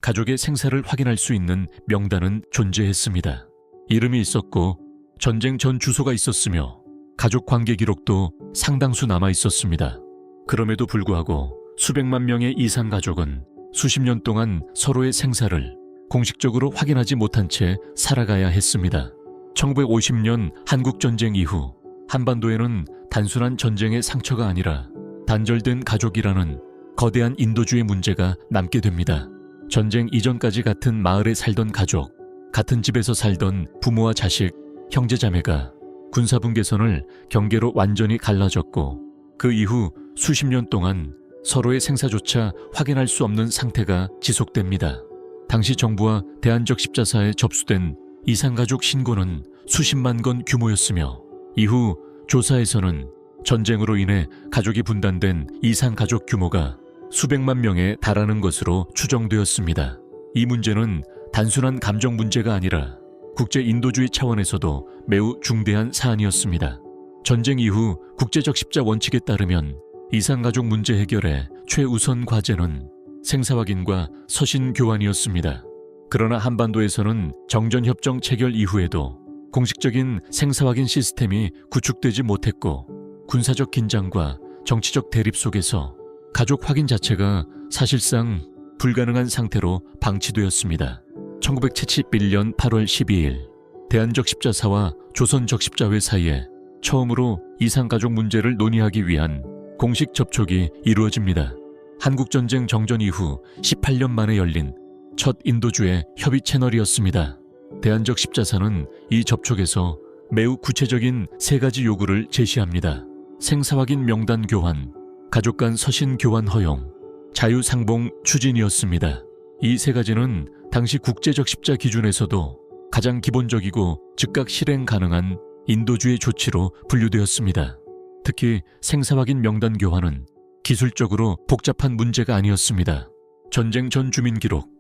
가족의 생사를 확인할 수 있는 명단은 존재했습니다. 이름이 있었고 전쟁 전 주소가 있었으며 가족 관계 기록도 상당수 남아 있었습니다. 그럼에도 불구하고 수백만 명의 이산 가족은 수십 년 동안 서로의 생사를 공식적으로 확인하지 못한 채 살아가야 했습니다. 1950년 한국전쟁 이후 한반도에는 단순한 전쟁의 상처가 아니라 단절된 가족이라는 거대한 인도주의 문제가 남게 됩니다. 전쟁 이전까지 같은 마을에 살던 가족, 같은 집에서 살던 부모와 자식, 형제자매가 군사분계선을 경계로 완전히 갈라졌고 그 이후 수십 년 동안 서로의 생사조차 확인할 수 없는 상태가 지속됩니다. 당시 정부와 대한적 십자사에 접수된 이산가족 신고는 수십만 건 규모였으며 이후 조사에서는 전쟁으로 인해 가족이 분단된 이산가족 규모가 수백만 명에 달하는 것으로 추정되었습니다. 이 문제는 단순한 감정 문제가 아니라 국제 인도주의 차원에서도 매우 중대한 사안이었습니다. 전쟁 이후 국제적 십자 원칙에 따르면 이산가족 문제 해결의 최우선 과제는 생사 확인과 서신 교환이었습니다. 그러나 한반도에서는 정전협정 체결 이후에도 공식적인 생사 확인 시스템이 구축되지 못했고 군사적 긴장과 정치적 대립 속에서 가족 확인 자체가 사실상 불가능한 상태로 방치되었습니다. 1971년 8월 12일 대한적 십자사와 조선적 십자회 사이에 처음으로 이산가족 문제를 논의하기 위한 공식 접촉이 이루어집니다. 한국전쟁 정전 이후 18년 만에 열린 첫 인도주의 협의 채널이었습니다. 대한적 십자사는 이 접촉에서 매우 구체적인 세 가지 요구를 제시합니다. 생사 확인 명단 교환, 가족 간 서신 교환 허용, 자유상봉 추진이었습니다. 이 세 가지는 당시 국제적 십자 기준에서도 가장 기본적이고 즉각 실행 가능한 인도주의 조치로 분류되었습니다. 특히 생사 확인 명단 교환은 기술적으로 복잡한 문제가 아니었습니다. 전쟁 전 주민 기록,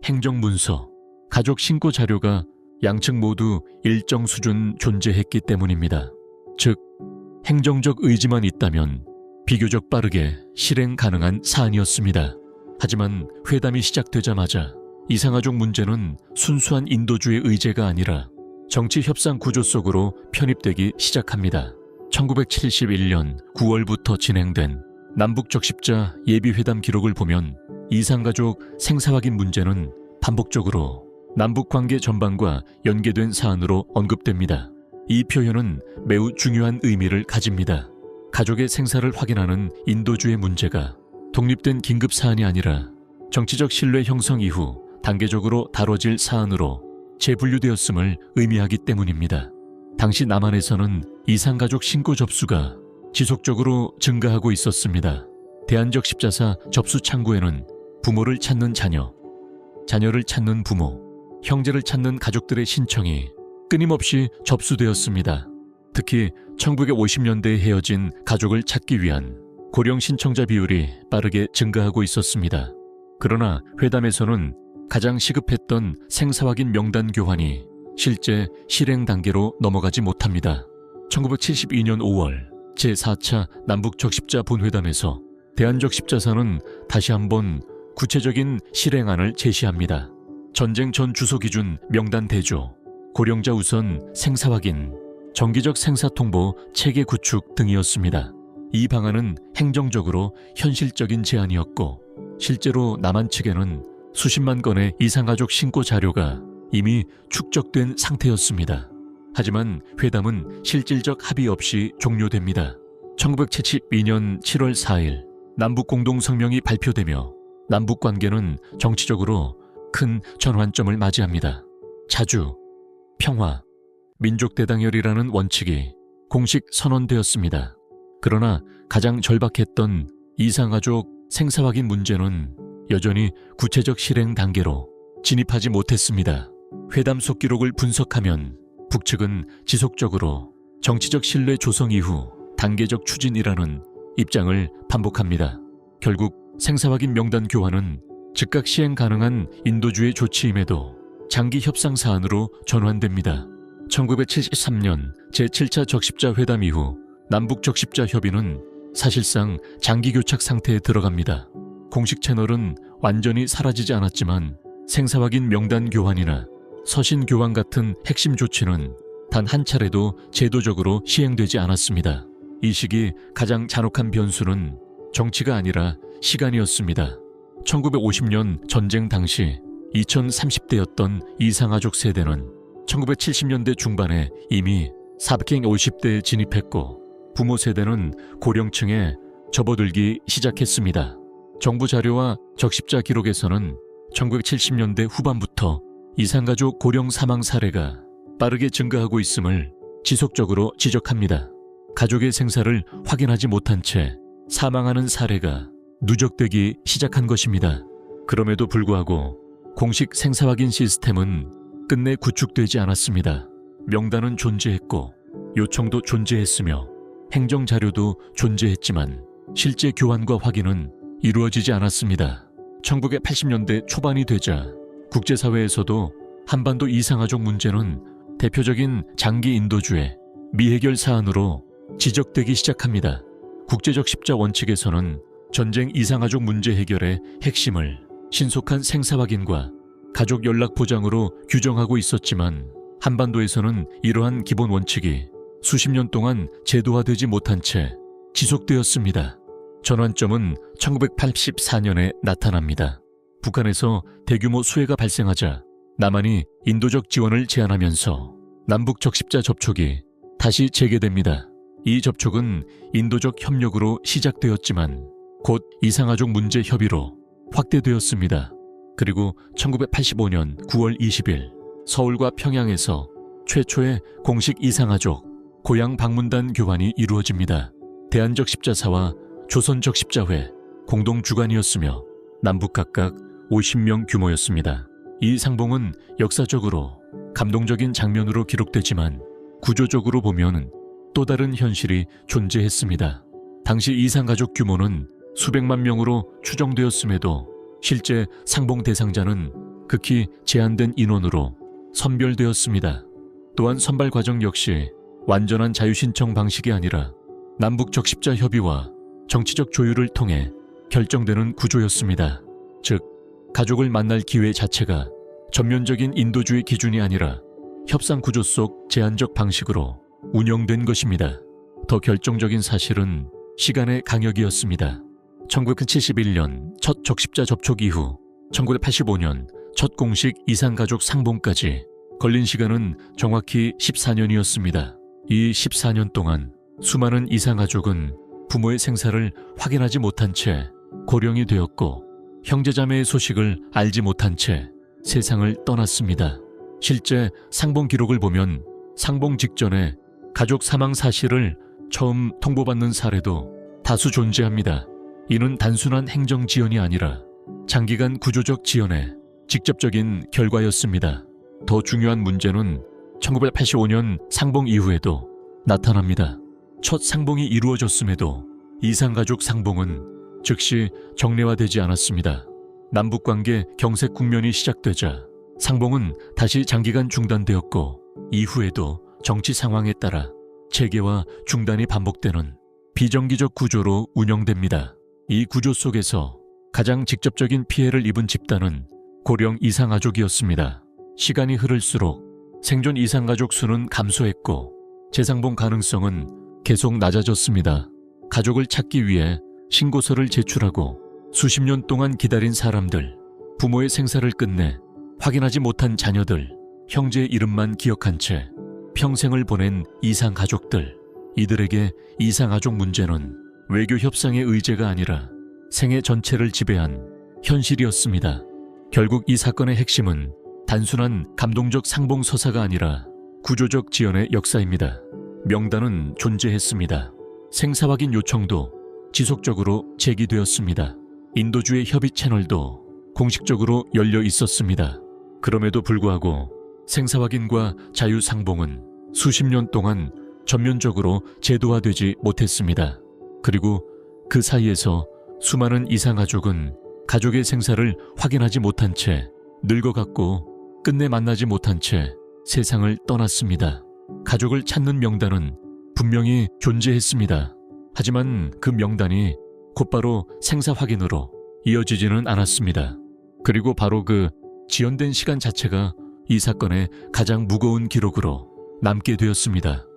행정문서, 가족 신고 자료가 양측 모두 일정 수준 존재했기 때문입니다. 즉, 행정적 의지만 있다면 비교적 빠르게 실행 가능한 사안이었습니다. 하지만 회담이 시작되자마자 이산가족 문제는 순수한 인도주의 의제가 아니라 정치 협상 구조 속으로 편입되기 시작합니다. 1971년 9월부터 진행된 남북적 십자 예비회담 기록을 보면 이산가족 생사 확인 문제는 반복적으로 남북 관계 전반과 연계된 사안으로 언급됩니다. 이 표현은 매우 중요한 의미를 가집니다. 가족의 생사를 확인하는 인도주의 문제가 독립된 긴급 사안이 아니라 정치적 신뢰 형성 이후 단계적으로 다뤄질 사안으로 재분류되었음을 의미하기 때문입니다. 당시 남한에서는 이산가족 신고 접수가 지속적으로 증가하고 있었습니다. 대한적 십자사 접수 창구에는 부모를 찾는 자녀, 자녀를 찾는 부모, 형제를 찾는 가족들의 신청이 끊임없이 접수되었습니다. 특히 1950년대에 헤어진 가족을 찾기 위한 고령 신청자 비율이 빠르게 증가하고 있었습니다. 그러나 회담에서는 가장 시급했던 생사 확인 명단 교환이 실제 실행 단계로 넘어가지 못합니다. 1972년 5월 제4차 남북적 십자 본회담에서 대한적 십자사는 다시 한번 구체적인 실행안을 제시합니다. 전쟁 전 주소 기준 명단 대조, 고령자 우선 생사 확인, 정기적 생사 통보 체계 구축 등이었습니다. 이 방안은 행정적으로 현실적인 제안이었고 실제로 남한 측에는 수십만 건의 이산가족 신고 자료가 이미 축적된 상태였습니다. 하지만 회담은 실질적 합의 없이 종료됩니다. 1972년 7월 4일 남북 공동성명이 발표되며 남북 관계는 정치적으로 큰 전환점을 맞이합니다. 자주, 평화, 민족 대당열이라는 원칙이 공식 선언되었습니다. 그러나 가장 절박했던 이산가족 생사 확인 문제는 여전히 구체적 실행 단계로 진입하지 못했습니다. 회담 속 기록을 분석하면 북측은 지속적으로 정치적 신뢰 조성 이후 단계적 추진이라는 입장을 반복합니다. 결국 생사 확인 명단 교환은 즉각 시행 가능한 인도주의 조치임에도 장기 협상 사안으로 전환됩니다. 1973년 제7차 적십자 회담 이후 남북 적십자 협의는 사실상 장기 교착 상태에 들어갑니다. 공식 채널은 완전히 사라지지 않았지만 생사 확인 명단 교환이나 서신 교환 같은 핵심 조치는 단 한 차례도 제도적으로 시행되지 않았습니다. 이 시기 가장 잔혹한 변수는 정치가 아니라 시간이었습니다. 1950년 전쟁 당시 2030대였던 이상가족 세대는 1970년대 중반에 이미 450대에 진입했고 부모 세대는 고령층에 접어들기 시작했습니다. 정부 자료와 적십자 기록에서는 1970년대 후반부터 이상가족 고령 사망 사례가 빠르게 증가하고 있음을 지속적으로 지적합니다. 가족의 생사를 확인하지 못한 채 사망하는 사례가 누적되기 시작한 것입니다. 그럼에도 불구하고 공식 생사 확인 시스템은 끝내 구축되지 않았습니다. 명단은 존재했고 요청도 존재했으며 행정 자료도 존재했지만 실제 교환과 확인은 이루어지지 않았습니다. 1980년대 초반이 되자 국제사회에서도 한반도 이상가족 문제는 대표적인 장기 인도주의 미해결 사안으로 지적되기 시작합니다. 국제적 십자 원칙에서는 전쟁 이상가족 문제 해결의 핵심을 신속한 생사 확인과 가족 연락 보장으로 규정하고 있었지만 한반도에서는 이러한 기본 원칙이 수십 년 동안 제도화되지 못한 채 지속되었습니다. 전환점은 1984년에 나타납니다. 북한에서 대규모 수해가 발생하자 남한이 인도적 지원을 제안하면서 남북 적십자 접촉이 다시 재개됩니다. 이 접촉은 인도적 협력으로 시작되었지만 곧 이상가족 문제 협의로 확대되었습니다. 그리고 1985년 9월 20일 서울과 평양에서 최초의 공식 이상가족 고향 방문단 교환이 이루어집니다. 대한적십자사와 조선적십자회 공동 주관이었으며 남북 각각 50명 규모였습니다. 이 상봉은 역사적으로 감동적인 장면으로 기록되지만 구조적으로 보면 또 다른 현실이 존재했습니다. 당시 이상가족 규모는 수백만 명으로 추정되었음에도 실제 상봉 대상자는 극히 제한된 인원으로 선별되었습니다. 또한 선발 과정 역시 완전한 자유신청 방식이 아니라 남북 적십자 협의와 정치적 조율을 통해 결정되는 구조였습니다. 즉, 가족을 만날 기회 자체가 전면적인 인도주의 기준이 아니라 협상 구조 속 제한적 방식으로 운영된 것입니다. 더 결정적인 사실은 시간의 강역이었습니다. 1971년 첫 적십자 접촉 이후 1985년 첫 공식 이상가족 상봉까지 걸린 시간은 정확히 14년이었습니다. 이 14년 동안 수많은 이상가족은 부모의 생사를 확인하지 못한 채 고령이 되었고 형제자매의 소식을 알지 못한 채 세상을 떠났습니다. 실제 상봉 기록을 보면 상봉 직전에 가족 사망 사실을 처음 통보받는 사례도 다수 존재합니다. 이는 단순한 행정 지연이 아니라 장기간 구조적 지연의 직접적인 결과였습니다. 더 중요한 문제는 1985년 상봉 이후에도 나타납니다. 첫 상봉이 이루어졌음에도 이상가족 상봉은 즉시 정례화되지 않았습니다. 남북관계 경색 국면이 시작되자 상봉은 다시 장기간 중단되었고 이후에도 정치 상황에 따라 재개와 중단이 반복되는 비정기적 구조로 운영됩니다. 이 구조 속에서 가장 직접적인 피해를 입은 집단은 고령 이상가족이었습니다. 시간이 흐를수록 생존 이상가족 수는 감소했고 재상봉 가능성은 계속 낮아졌습니다. 가족을 찾기 위해 신고서를 제출하고 수십 년 동안 기다린 사람들, 부모의 생사를 끝내 확인하지 못한 자녀들, 형제의 이름만 기억한 채 평생을 보낸 이상가족들, 이들에게 이상가족 문제는 외교 협상의 의제가 아니라 생애 전체를 지배한 현실이었습니다. 결국 이 사건의 핵심은 단순한 감동적 상봉 서사가 아니라 구조적 지연의 역사입니다. 명단은 존재했습니다. 생사 확인 요청도 지속적으로 제기되었습니다. 인도주의 협의 채널도 공식적으로 열려 있었습니다. 그럼에도 불구하고 생사 확인과 자유 상봉은 수십 년 동안 전면적으로 제도화되지 못했습니다. 그리고 그 사이에서 수많은 이상가족은 가족의 생사를 확인하지 못한 채 늙어갔고 끝내 만나지 못한 채 세상을 떠났습니다. 가족을 찾는 명단은 분명히 존재했습니다. 하지만 그 명단이 곧바로 생사 확인으로 이어지지는 않았습니다. 그리고 바로 그 지연된 시간 자체가 이 사건의 가장 무거운 기록으로 남게 되었습니다.